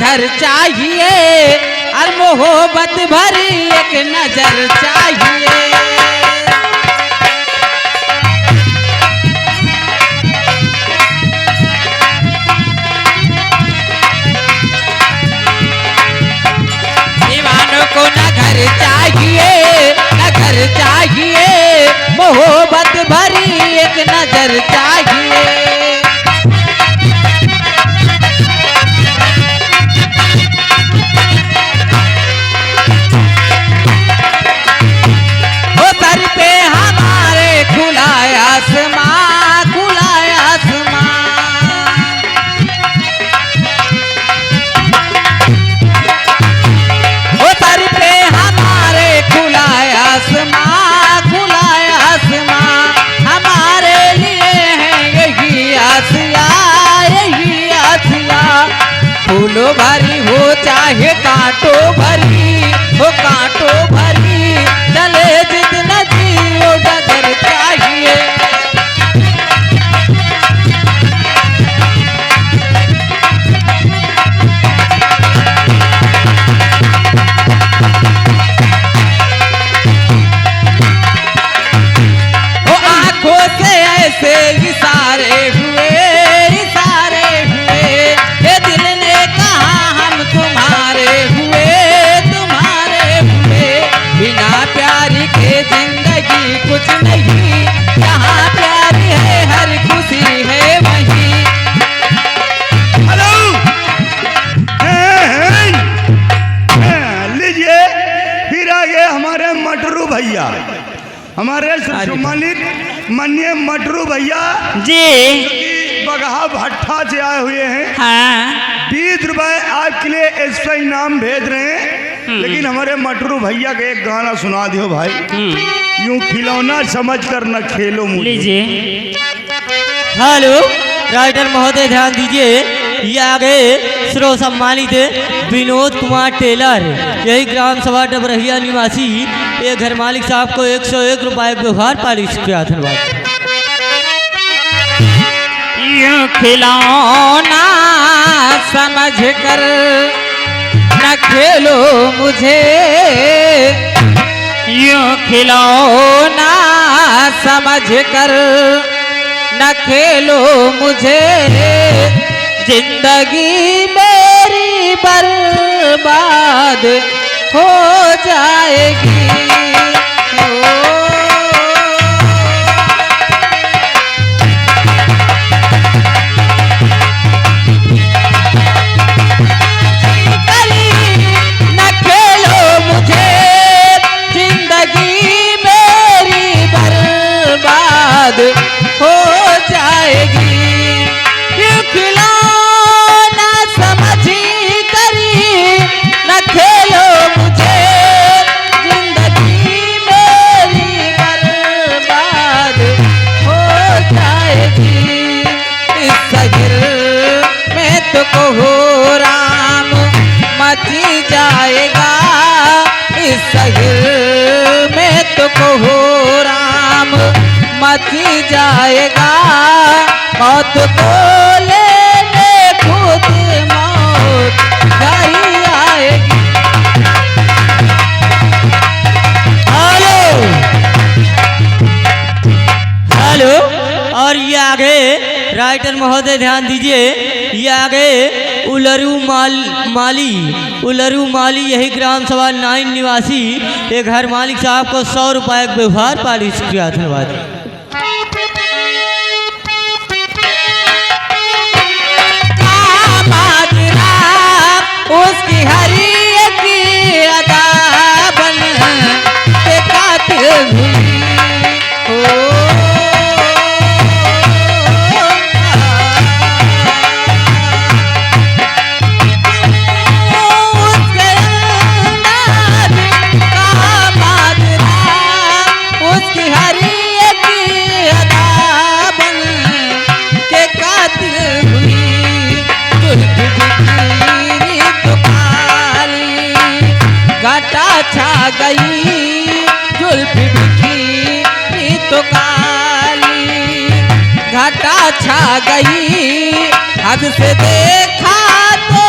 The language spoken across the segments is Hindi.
घर चाहिए और मोहब्बत भरी एक नजर चाहिए। दीवानों को न घर चाहिए न घर चाहिए, मोहब्बत भरी एक नजर चाहिए। वो सर पे हमारे खुला आसमां, खुला आसमां। वो सर पे हमारे खुला आसमां, खुला आसमां। हमारे लिए है यही आसिया, यही आसिया। फूलों भरी हो चाहे कांटों भरी हो, कांटों भरी। चले जितना जियो डगर चाहिए। वो आंखों से ऐसे इशारे हुए, इशारे हुए। ये दिल ने कहा हम तुम्हारे हुए, तुम्हारे हुए। बिना प्यार के जिंदगी कुछ नहीं, जहाँ प्यार है हर खुशी है वहीं। हेलो, लीजिए फिर आगे हमारे मटरू भैया, हमारे सम्मानित माननीय मटरू भैया जी बगहा भट्टा से आए हुए हैं। हाँ 20 रुपए आपके लिए एक्स्ट्रा इनाम भेज रहे हैं। लेकिन हमारे मटरू भैया का एक गाना सुना दियो भाई। यूं खिलौना समझ कर न खेलो मुझे। लीजिए। हेलो राइटर महोदय ध्यान दीजिए, ये आगे श्रो सम्मानित विनोद कुमार टेलर, यही ग्राम सभा डबरहिया निवासी, ये घर मालिक साहब को 101 रुपये व्यवहार पालिश किया। धन्यवाद। यूं खिलौना समझ कर न खेलो मुझे, यूं खिलौना समझ कर न खेलो मुझे। जिंदगी मेरी बर्बाद हो जाएगी। हो जाएगी। क्यों खिलौना समझ करी न खेलो मुझे। जिंदगी मेरी बर्बाद हो जाएगी। इस शहर में तो कहो राम मची जाएगा। इस शहर में तो कहो राम मची जाएगा। मौत को लेने खुद मौत नहीं आएगी। हेलो हेलो, और ये आगे राइटर महोदय ध्यान दीजिए, ये आगे उलरू माली यही ग्राम सभा 9 निवासी, ये घर मालिक साहब को 100 रुपये व्यवहार पालिश किया। धन्यवाद। उसकी हरी की अदा बन के कातिल हुई हो। उसके अंदाज का माजरा, उसकी हरी की अदा बन के कातिल हुई। घटा छा गई जुल्फ़ बिखरी तो काली। घटा छा गई हद से देखा तो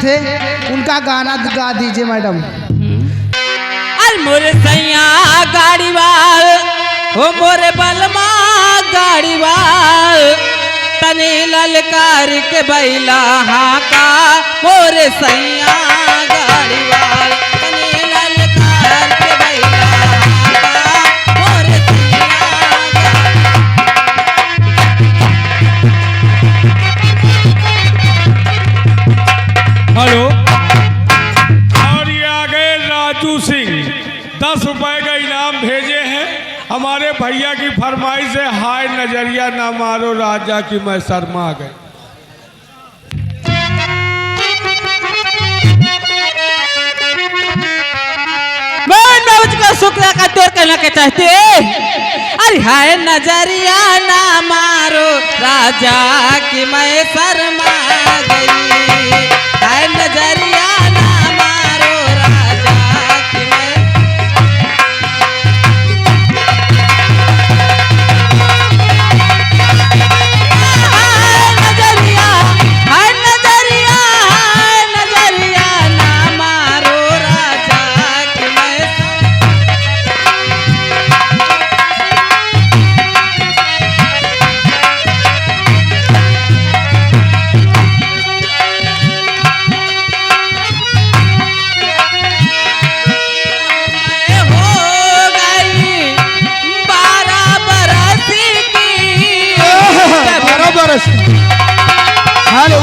थे उनका गाना गा दीजिए मैडम। अरे मोरे सैया गाड़ी वाल हो मोरे बलमा गाड़ी वाल तने ललकार के बैला हाका मोरे सैया गाड़ी वाल तने ललकार के बैला हाका मोरे सैया हेलो। और ये आ गए राजू सिंह, 10 रुपए का इनाम भेजे हैं। हमारे भैया की फरमाइश है, हाय नजरिया ना मारो राजा की मैं शर्मा गई। मैं उसका शुक्र का तोड़ कहना के चाहते। अरे हाय नजरिया ना मारो राजा की मैं शर्मा गई। हाय नजरिया ना मारो राजा की मैं हाय नजरिया हाय नजरिया हाय नजरिया ना मारो राजा की मैं हो गई 12 बरस की। 12 बरस। Hello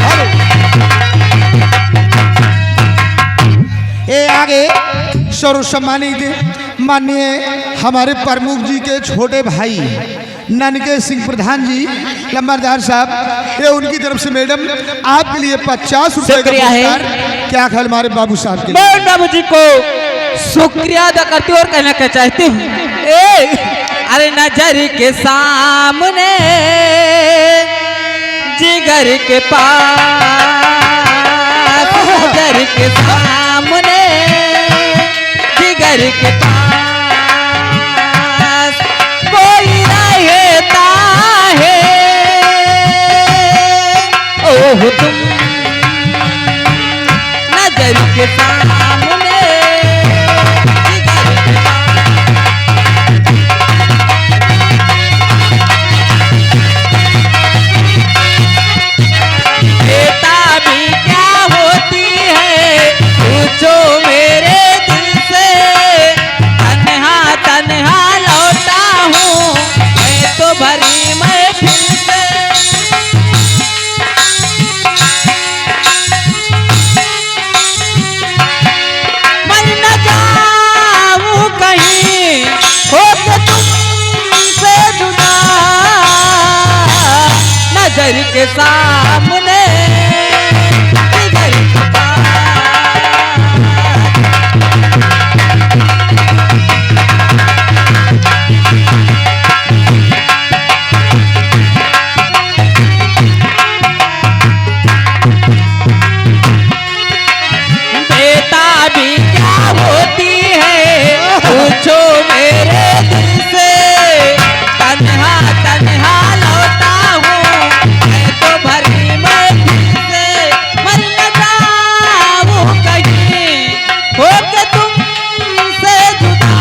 hello. ये आगे सर्व सम्मानित माननीय हमारे प्रमुख जी के छोटे भाई ननके सिंह प्रधान जी लंबरदार साहब, ये उनकी तरफ से मैडम आपके लिए 50 रुपए का शुक्रिया है। पुरस्कार। क्या ख्याल हमारे बाबू साहब के लिए? मैं बाबू जी को शुक्रिया अदा करती हूँ और कहना क्या चाहती हूँ। अरे नजर के सामने जिगर के पास नजर के सामने जिगर के पास कोई रहता है। ओह तुम नजर के सामने जिगर के बेटा भी क्या होती है पूछो मेरे दिल से। तन्हा तन्हा लौटा हूँ मैं तो भरी महफिल से। मैं न जाऊँ कहीं होके तुमसे जुदा नजर के सामने जिगर के पास। बेटा भी क्या होती है पूछो मेरे दिल से। तन्हा तन्हा लौटा हूँ मैं तो भरी महफिल से। मर न जाऊँ कहीं होके तुमसे जुदा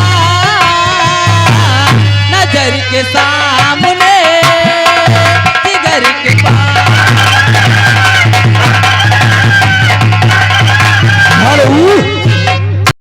नजर के साथ